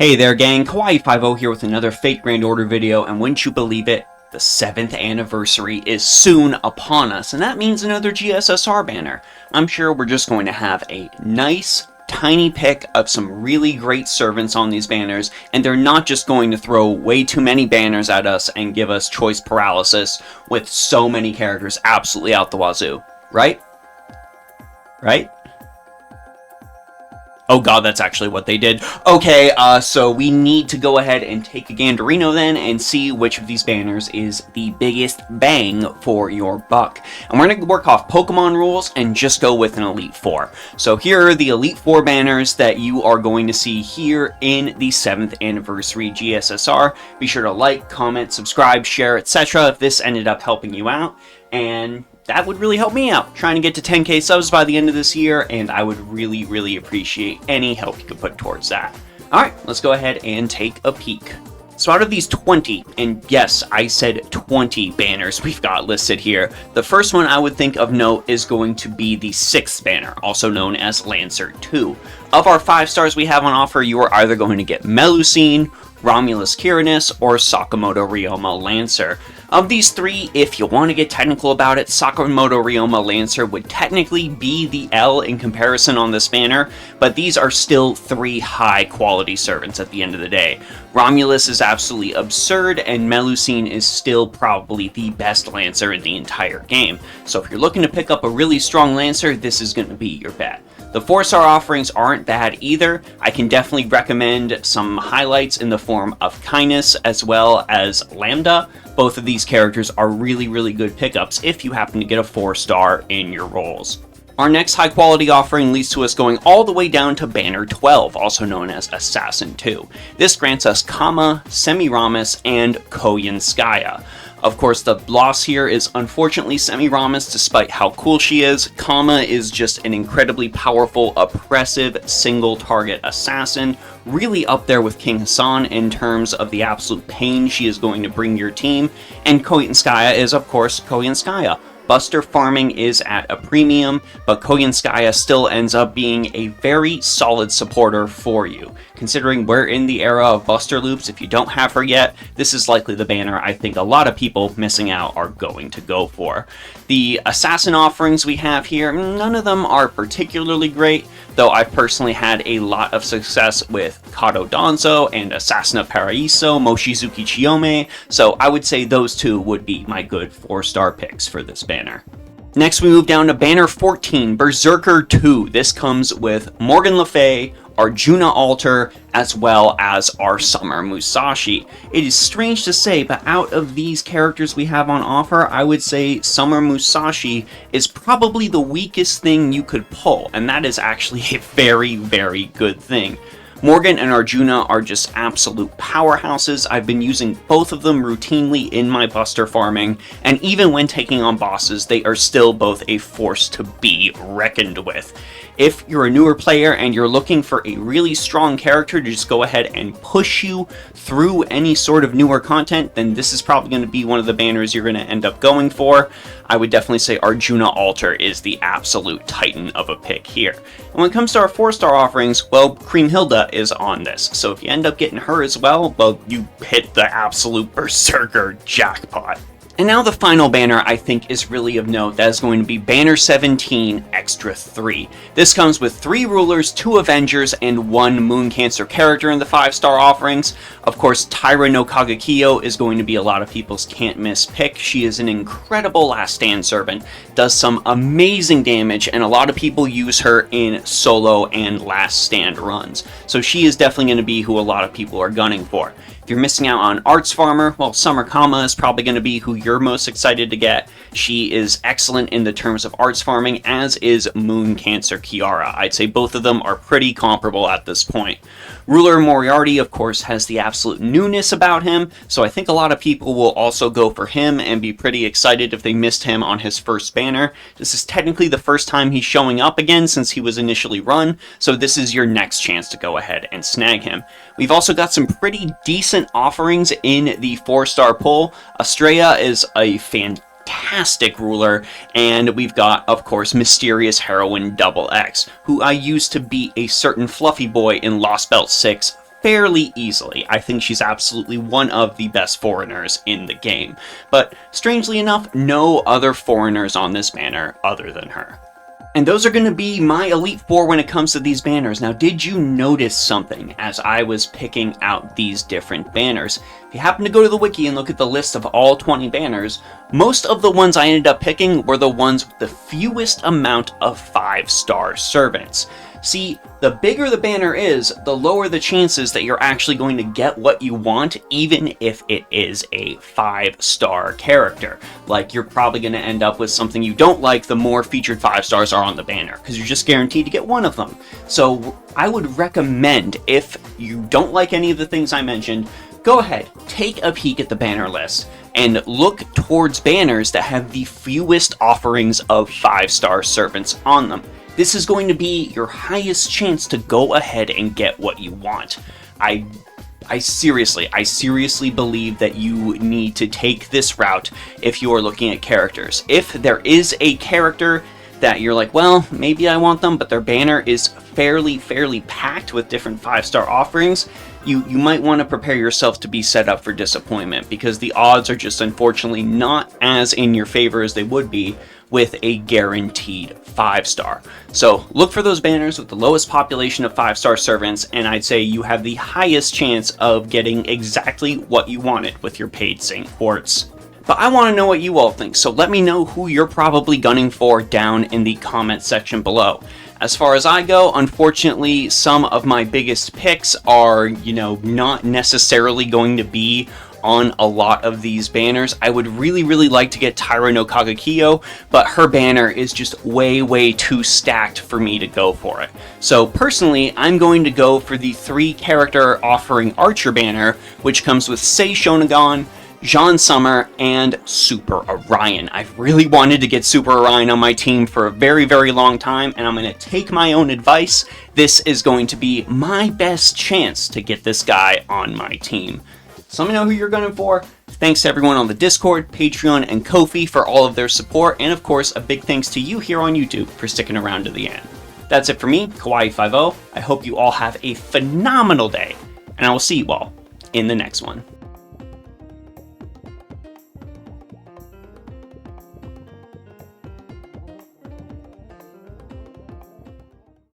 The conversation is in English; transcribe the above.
Hey there gang, Kawaii50 here with another Fate Grand Order video, and wouldn't you believe it, the 7th anniversary is soon upon us, and that means another GSSR banner. I'm sure we're just going to have a nice, tiny pick of some really great servants on these banners, and they're not just going to throw way too many banners at us and give us choice paralysis with so many characters absolutely out the wazoo. Right? Right? Oh god, that's actually what they did. Okay, so we need to go ahead and take a ganderino then and see which of these banners is the biggest bang for your buck. And we're going to work off Pokemon rules and just go with an Elite Four. So here are the Elite Four banners that you are going to see here in the 7th anniversary GSSR. Be sure to like, comment, subscribe, share, etc. if this ended up helping you out. And that would really help me out, trying to get to 10k subs by the end of this year, and I would really appreciate any help you could put towards that. Alright, let's go ahead and take a peek. So out of these 20, and yes, I said 20 banners we've got listed here, the first one I would think of note is going to be the 6th banner, also known as Lancer 2. Of our 5 stars we have on offer, you are either going to get Melusine, Romulus Kyranus, or Sakamoto Ryoma Lancer. Of these 3, if you want to get technical about it, Sakamoto Ryoma Lancer would technically be the L in comparison on this banner, but these are still 3 high-quality servants at the end of the day. Romulus is absolutely absurd, and Melusine is still probably the best Lancer in the entire game. So if you're looking to pick up a really strong Lancer, this is going to be your bet. The 4-star offerings aren't bad either. I can definitely recommend some highlights in the form of Kindness as well as Lambda. Both of these characters are really good pickups if you happen to get a 4-star in your rolls. Our next high quality offering leads to us going all the way down to Banner 12, also known as Assassin 2. This grants us Kama, Semiramis, and Koyanskaya. Of course, the loss here is unfortunately Semiramis, despite how cool she is. Kama is just an incredibly powerful, oppressive, single-target assassin, really up there with King Hassan in terms of the absolute pain she is going to bring your team. And Koyanskaya is, of course, Koyanskaya. Buster farming is at a premium, but Koyanskaya still ends up being a very solid supporter for you. Considering we're in the era of Buster loops, if you don't have her yet, this is likely the banner I think a lot of people missing out are going to go for. The assassin offerings we have here, none of them are particularly great, though I've personally had a lot of success with Kato Danzo and Assassina Paraiso, Mochizuki Chiyome, so I would say those two would be my good 4-star picks for this banner. Next we move down to Banner 14, Berserker 2. This comes with Morgan Le Fay, Arjuna Alter, as well as our Summer Musashi. It is strange to say, but out of these characters we have on offer, I would say Summer Musashi is probably the weakest thing you could pull, and that is actually a very good thing. Morgan and Arjuna are just absolute powerhouses. I've been using both of them routinely in my Buster farming, and even when taking on bosses, they are still both a force to be reckoned with. If you're a newer player and you're looking for a really strong character to just go ahead and push you through any sort of newer content, then this is probably going to be one of the banners you're going to end up going for. I would definitely say Arjuna Alter is the absolute titan of a pick here. And when it comes to our 4-star offerings, well, Kriemhilda is on this. So if you end up getting her as well, you hit the absolute Berserker jackpot. And now the final banner I think is really of note. That is going to be Banner 17 Extra 3. This comes with 3 Rulers, 2 Avengers, and 1 Moon Cancer character in the 5-star offerings. Of course, Taira no Kagekiyo is going to be a lot of people's can't-miss pick. She is an incredible Last Stand servant, does some amazing damage, and a lot of people use her in solo and Last Stand runs. So she is definitely going to be who a lot of people are gunning for. If you're missing out on Arts Farmer, well, Summer Kama is probably going to be who you're most excited to get. She is excellent in the terms of arts farming, as is Moon Cancer Kiara. I'd say both of them are pretty comparable at this point. Ruler Moriarty, of course, has the absolute newness about him, so I think a lot of people will also go for him and be pretty excited if they missed him on his first banner. This is technically the first time he's showing up again since he was initially run, so this is your next chance to go ahead and snag him. We've also got some pretty decent offerings in the 4-star pull. Estrella is a fantastic ruler, and we've got, of course, Mysterious Heroine XX, who I used to beat a certain fluffy boy in Lost Belt 6 fairly easily. I think she's absolutely one of the best foreigners in the game. But strangely enough, no other foreigners on this banner other than her. And those are going to be my Elite Four when it comes to these banners. Now, did you notice something as I was picking out these different banners? If you happen to go to the wiki and look at the list of all 20 banners, most of the ones I ended up picking were the ones with the fewest amount of 5-star servants. See, the bigger the banner is, the lower the chances that you're actually going to get what you want, even if it is a 5-star character. Like, you're probably going to end up with something you don't like the more featured 5 stars are on the banner, because you're just guaranteed to get one of them. So I would recommend, if you don't like any of the things I mentioned, go ahead, take a peek at the banner list, and look towards banners that have the fewest offerings of 5-star servants on them. This is going to be your highest chance to go ahead and get what you want. I seriously believe that you need to take this route if you are looking at characters. If there is a character that you're like, well, maybe I want them, but their banner is fairly packed with different 5-star offerings, you might want to prepare yourself to be set up for disappointment, because the odds are just unfortunately not as in your favor as they would be with a guaranteed 5-star. So look for those banners with the lowest population of 5-star servants, and I'd say you have the highest chance of getting exactly what you wanted with your paid Saint Quartz. But I want to know what you all think, so let me know who you're probably gunning for down in the comment section below. As far as I go, unfortunately, some of my biggest picks are, not necessarily going to be on a lot of these banners. I would really like to get Tyra no Kagakiyo, but her banner is just way too stacked for me to go for it. So personally, I'm going to go for the 3-character offering Archer banner, which comes with Sei Shonagon, Jean Summer, and Super Orion. I've really wanted to get Super Orion on my team for a very long time, and I'm going to take my own advice. This is going to be my best chance to get this guy on my team. So let me know who you're gunning for. Thanks to everyone on the Discord, Patreon, and Ko-fi for all of their support, and of course, a big thanks to you here on YouTube for sticking around to the end. That's it for me, Kawaii50. I hope you all have a phenomenal day, and I will see you all in the next one.